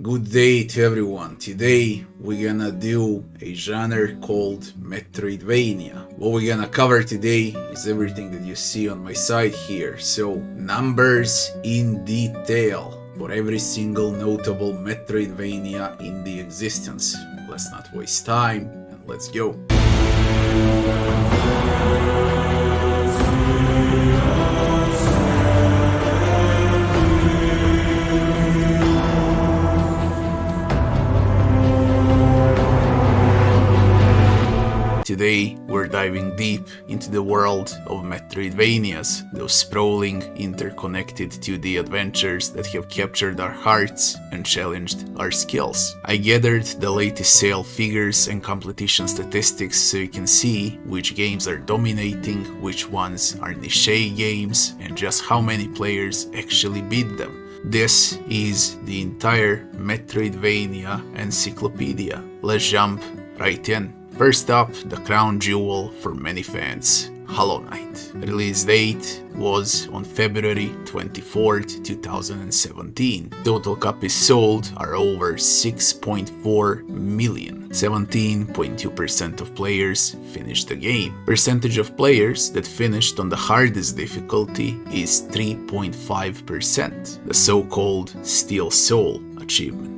Good day to everyone. Today we're gonna do a genre called Metroidvania. What we're gonna cover today is everything that you see on my side here. So, numbers in detail for every single notable Metroidvania in the existence. Let's not waste time and let's go. Today, we're diving deep into the world of Metroidvanias, those sprawling, interconnected 2D adventures that have captured our hearts and challenged our skills. I gathered the latest sale figures and competition statistics so you can see which games are dominating, which ones are niche games, and just how many players actually beat them. This is the entire Metroidvania Encyclopedia. Let's jump right in. First up, the crown jewel for many fans, Hollow Knight. Release date was on February 24th, 2017. Total copies sold are over 6.4 million. 17.2% of players finished the game. Percentage of players that finished on the hardest difficulty is 3.5%, the so-called Steel Soul achievement.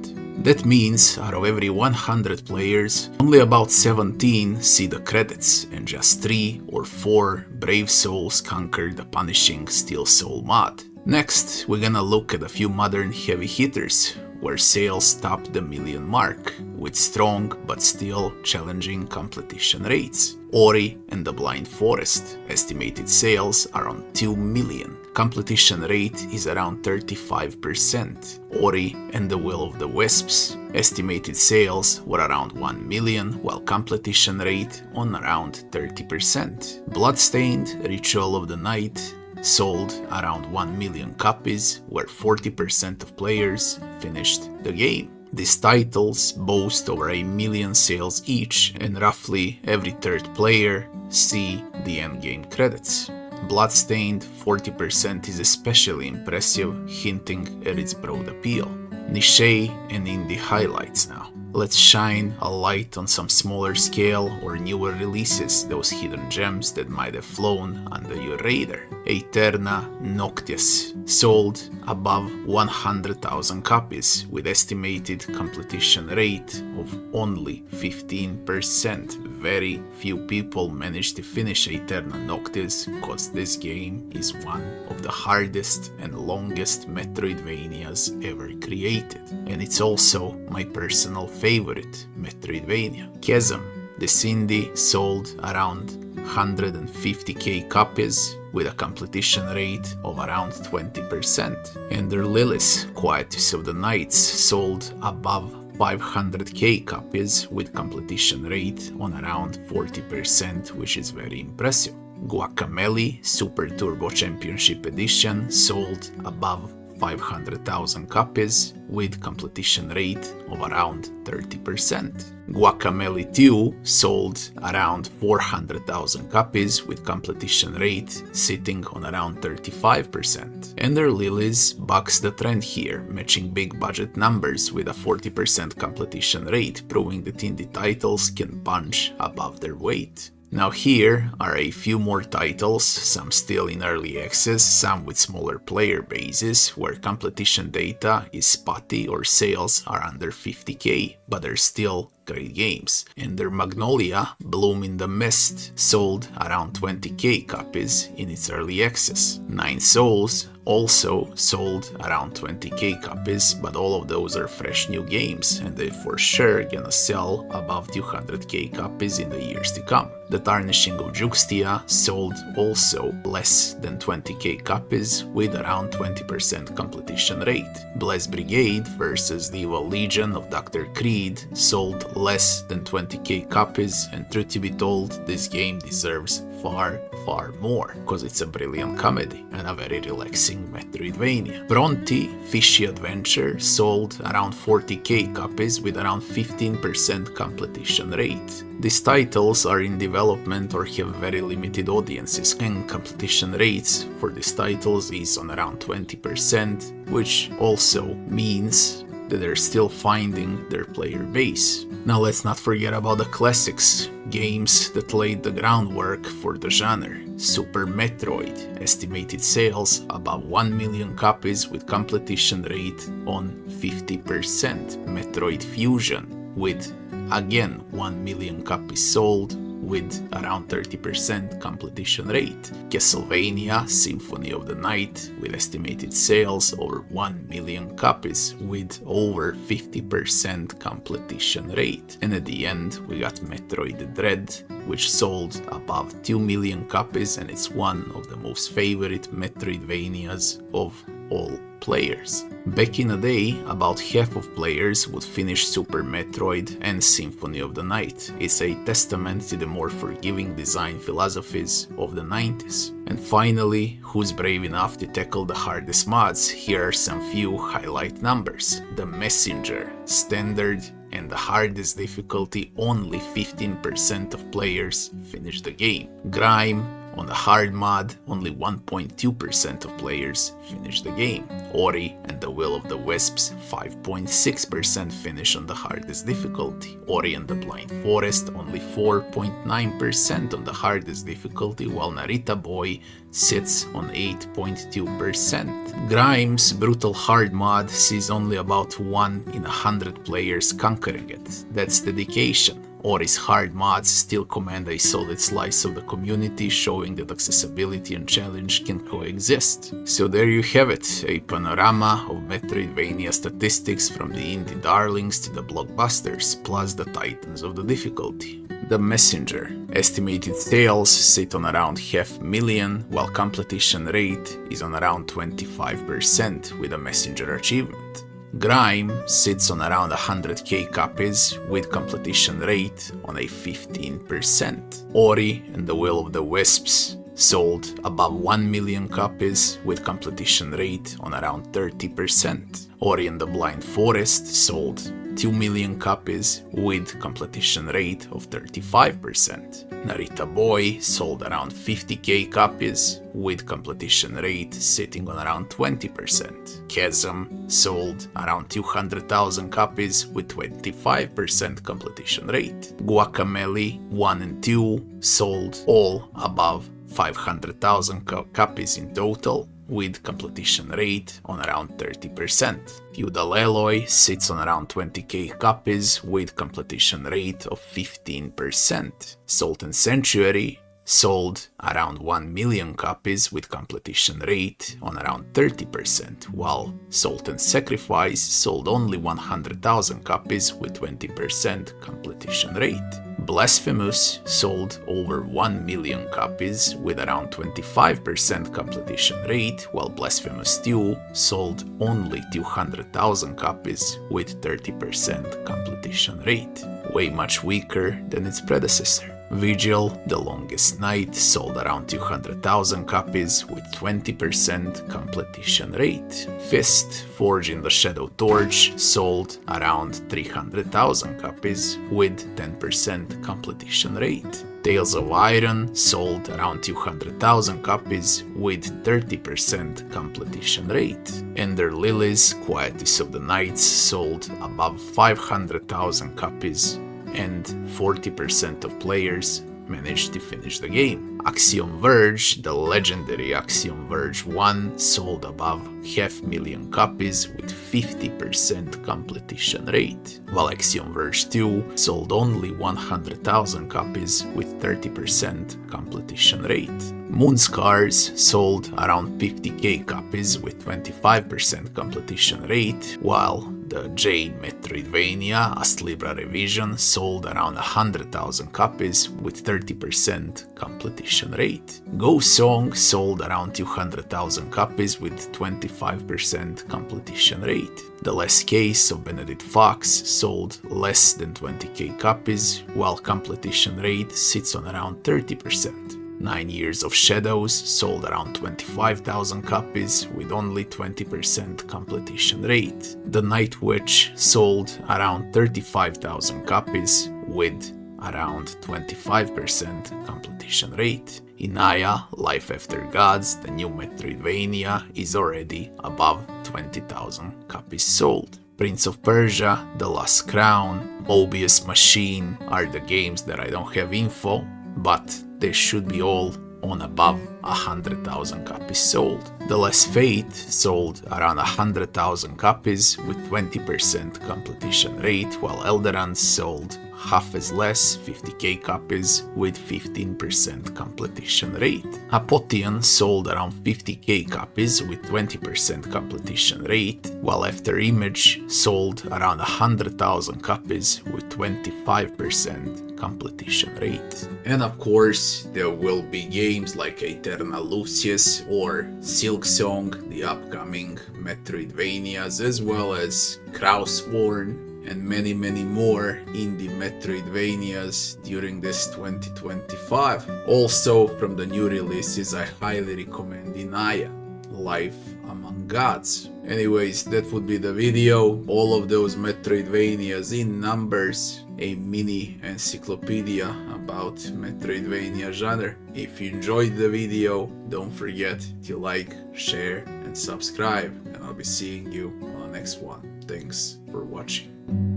That means out of every 100 players, only about 17 see the credits, and just 3 or 4 brave souls conquer the punishing Steel Soul mod. Next, we're gonna look at a few modern heavy hitters, where sales topped the million mark, with strong but still challenging completion rates. Ori and the Blind Forest, estimated sales are on 2 million. Completion rate is around 35%. Ori and the Will of the Wisps, estimated sales were around 1 million, while completion rate on around 30%. Bloodstained, Ritual of the Night, sold around 1 million copies, where 40% of players finished the game. These titles boast over 1 million sales each, and roughly every third player see the endgame credits. Bloodstained, 40% is especially impressive, hinting at its broad appeal. Niche and indie highlights now. Let's shine a light on some smaller scale or newer releases, those hidden gems that might have flown under your radar. Aeterna Noctis sold above 100,000 copies with estimated completion rate of only 15%. Very few people managed to finish Aeterna Noctis because this game is one of the hardest and longest Metroidvanias ever created. And it's also my personal favorite Metroidvania. Chasm, this indie sold around 150k copies with a completion rate of around 20%. And their Lilies, Quietus of the Nights, sold above 500k copies with completion rate on around 40%, which is very impressive. Guacamelee Super Turbo Championship Edition sold above 500,000 copies with completion rate of around 30%. Guacamelee 2 sold around 400,000 copies with completion rate sitting on around 35%. And their Lilies bucks the trend here, matching big budget numbers with a 40% completion rate, proving that indie titles can punch above their weight. Now here are a few more titles, some still in early access, some with smaller player bases, where completion data is spotty or sales are under 50k, but they're still great games. And their Magnolia, Bloom in the Mist, sold around 20k copies in its early access. Nine Souls also sold around 20k copies, but all of those are fresh new games, and they're for sure gonna sell above 200k copies in the years to come. The Tarnishing of Juxtia sold also less than 20k copies with around 20% completion rate. Bless Brigade vs. the Evil Legion of Dr. Creed sold less than 20k copies, and truth to be told, this game deserves far more, because it's a brilliant comedy and a very relaxing Metroidvania. Bronte Fishy Adventure sold around 40k copies with around 15% completion rate. These titles are in development or have very limited audiences, and completion rates for these titles is on around 20%, which also means that they're still finding their player base. Now let's not forget about the classics, games that laid the groundwork for the genre. Super Metroid, estimated sales above 1 million copies with completion rate on 50%. Metroid Fusion with again 1 million copies sold with around 30% completion rate. Castlevania Symphony of the Night with estimated sales over 1 million copies with over 50% completion rate. And at the end we got Metroid Dread, which sold above 2 million copies, and it's one of the most favorite Metroidvanias of all players. Back in the day, about half of players would finish Super Metroid and Symphony of the Night. It's a testament to the more forgiving design philosophies of the 90s. And finally, who's brave enough to tackle the hardest mods? Here are some few highlight numbers. The Messenger, Standard, and the hardest difficulty, only 15% of players finish the game. Grime, on the hard mod, only 1.2% of players finish the game. Ori and the Will of the Wisps, 5.6% finish on the hardest difficulty. Ori and the Blind Forest, only 4.9% on the hardest difficulty, while Narita Boy sits on 8.2%. Grime's brutal hard mod sees only about 1 in 100 players conquering it. That's dedication. Ori's hard mods still command a solid slice of the community, showing that accessibility and challenge can coexist. So there you have it, a panorama of Metroidvania statistics from the indie darlings to the blockbusters, plus the titans of the difficulty. The Messenger. Estimated sales sit on around 500,000, while completion rate is on around 25% with a Messenger achievement. Grime sits on around 100k copies with completion rate on a 15%. Ori and the Will of the Wisps sold above 1 million copies with completion rate on around 30%. Ori and the Blind Forest sold 2 million copies with completion rate of 35%. Narita Boy sold around 50k copies with completion rate sitting on around 20%. Chasm sold around 200,000 copies with 25% completion rate. Guacamelee 1 and 2 sold all above 500,000 copies in total, with completion rate on around 30%. Feudal Alloy sits on around 20k copies with completion rate of 15%. Sultan Sanctuary sold around 1 million copies with completion rate on around 30%, while Sultan Sacrifice sold only 100,000 copies with 20% completion rate. Blasphemous sold over 1 million copies with around 25% completion rate, while Blasphemous 2 sold only 200,000 copies with 30% completion rate. Way much weaker than its predecessor. Vigil, The Longest Night sold around 200,000 copies with 20% completion rate. Fist, Forge in the Shadow Torch sold around 300,000 copies with 10% completion rate. Tales of Iron sold around 200,000 copies with 30% completion rate. And their Lilies, Quietus of the Nights sold above 500,000 copies, and 40% of players managed to finish the game. Axiom Verge, the legendary Axiom Verge 1, sold above 500,000 copies with 50% completion rate, while Axiom Verge 2 sold only 100,000 copies with 30% completion rate. Moonscars sold around 50k copies with 25% completion rate, while the J Metroidvania Astlibra Revision sold around 100,000 copies with 30% completion rate. Go Song sold around 200,000 copies with 25% completion rate. The Last Case of Benedict Fox sold less than 20k copies, while completion rate sits on around 30%. 9 Years of Shadows sold around 25,000 copies with only 20% completion rate. The Night Witch sold around 35,000 copies with around 25% completion rate. Inaya, Life After Gods, the new Metroidvania, is already above 20,000 copies sold. Prince of Persia, The Last Crown, Mobius Machine are the games that I don't have info, but they should be all on above 100,000 copies sold. The Last Fate sold around 100,000 copies with 20% completion rate, while Elderans sold half as less, 50k copies with 15% completion rate. Apotheon sold around 50k copies with 20% completion rate, while After Image sold around 100,000 copies with 25% completion rate. And of course, there will be games like Eternal Lucius or Silksong, the upcoming Metroidvanias, as well as Krausworn, and many more indie Metroidvanias during this 2025. Also, from the new releases, I highly recommend Inaya, Life Among Gods. Anyways, that would be the video. All of those Metroidvanias in numbers, a mini encyclopedia about Metroidvania genre. If you enjoyed the video, don't forget to like, share, and subscribe, and I'll be seeing you on the next one. Thanks for watching.